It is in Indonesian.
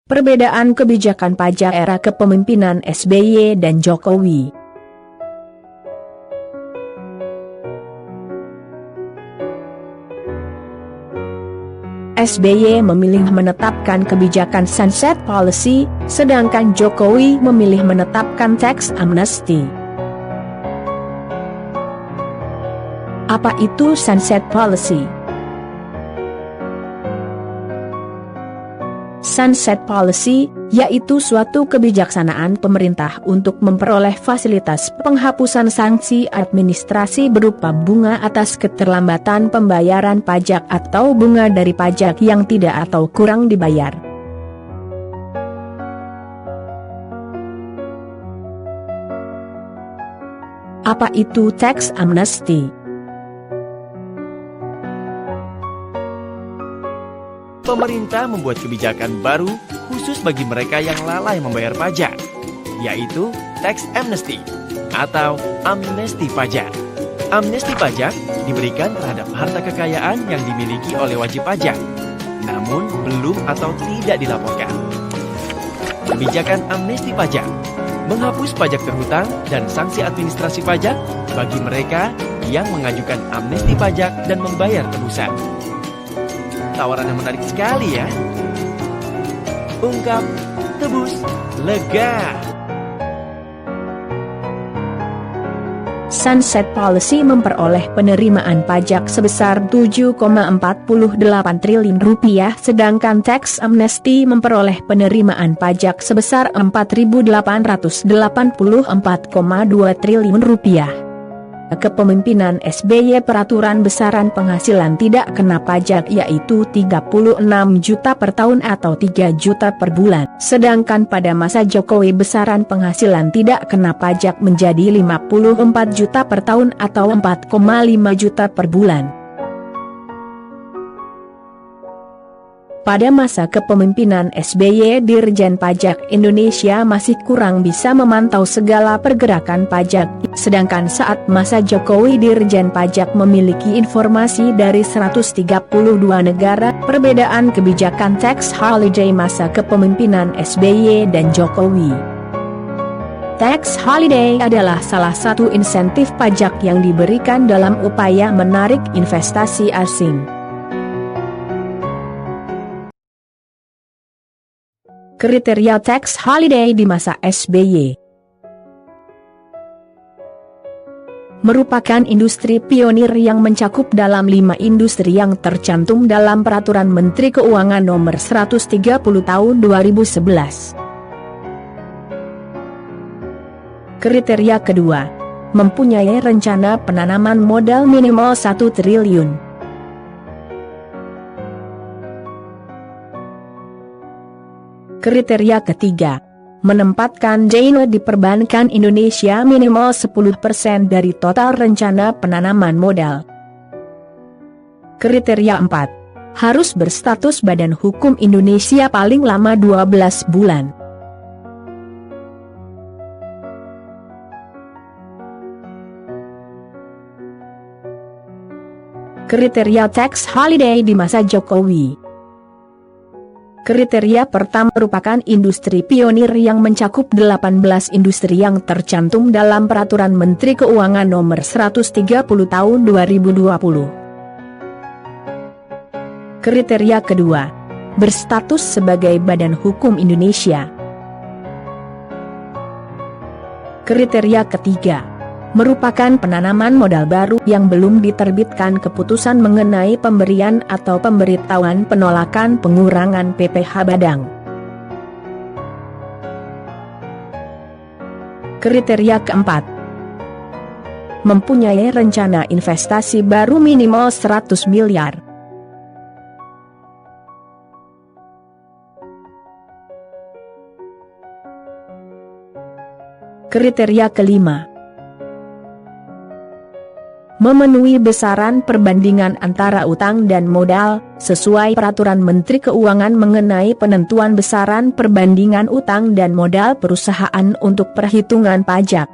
Perbedaan kebijakan pajak era kepemimpinan SBY dan Jokowi. SBY memilih menetapkan kebijakan sunset policy, sedangkan Jokowi memilih menetapkan tax amnesty. Apa itu sunset policy? Sunset policy, yaitu suatu kebijaksanaan pemerintah untuk memperoleh fasilitas penghapusan sanksi administrasi berupa bunga atas keterlambatan pembayaran pajak atau bunga dari pajak yang tidak atau kurang dibayar. Apa itu tax amnesty? Pemerintah membuat kebijakan baru khusus bagi mereka yang lalai membayar pajak, yaitu tax amnesty atau amnesti pajak. Amnesti pajak diberikan terhadap harta kekayaan yang dimiliki oleh wajib pajak, namun belum atau tidak dilaporkan. Kebijakan amnesti pajak menghapus pajak terhutang dan sanksi administrasi pajak bagi mereka yang mengajukan amnesti pajak dan membayar tebusan. Tawaran yang menarik sekali ya. Ungkap, tebus, lega. Sunset policy memperoleh penerimaan pajak sebesar 7,48 triliun rupiah, sedangkan tax amnesty memperoleh penerimaan pajak sebesar 4.884,2 triliun rupiah. Kepemimpinan SBY peraturan besaran penghasilan tidak kena pajak yaitu 36 juta per tahun atau 3 juta per bulan. Sedangkan pada masa Jokowi besaran penghasilan tidak kena pajak menjadi 54 juta per tahun atau 4,5 juta per bulan. Pada masa kepemimpinan SBY, Dirjen Pajak Indonesia masih kurang bisa memantau segala pergerakan pajak, sedangkan saat masa Jokowi Dirjen Pajak memiliki informasi dari 132 negara. Perbedaan kebijakan tax holiday masa kepemimpinan SBY dan Jokowi. Tax holiday adalah salah satu insentif pajak yang diberikan dalam upaya menarik investasi asing. Kriteria tax holiday di masa SBY. Merupakan industri pionir yang mencakup dalam 5 industri yang tercantum dalam Peraturan Menteri Keuangan Nomor 130 Tahun 2011. Kriteria kedua, mempunyai rencana penanaman modal minimal 1 triliun. Kriteria ketiga, menempatkan dana di perbankan Indonesia minimal 10% dari total rencana penanaman modal. Kriteria 4, harus berstatus badan hukum Indonesia paling lama 12 bulan. Kriteria tax holiday di masa Jokowi. Kriteria pertama merupakan industri pionir yang mencakup 18 industri yang tercantum dalam Peraturan Menteri Keuangan Nomor 130 Tahun 2020. Kriteria kedua, berstatus sebagai badan hukum Indonesia. Kriteria ketiga, merupakan penanaman modal baru yang belum diterbitkan keputusan mengenai pemberian atau pemberitahuan penolakan pengurangan PPh Badang. Kriteria keempat, mempunyai rencana investasi baru minimal 100 miliar. Kriteria kelima, memenuhi besaran perbandingan antara utang dan modal, sesuai Peraturan Menteri Keuangan mengenai penentuan besaran perbandingan utang dan modal perusahaan untuk perhitungan pajak.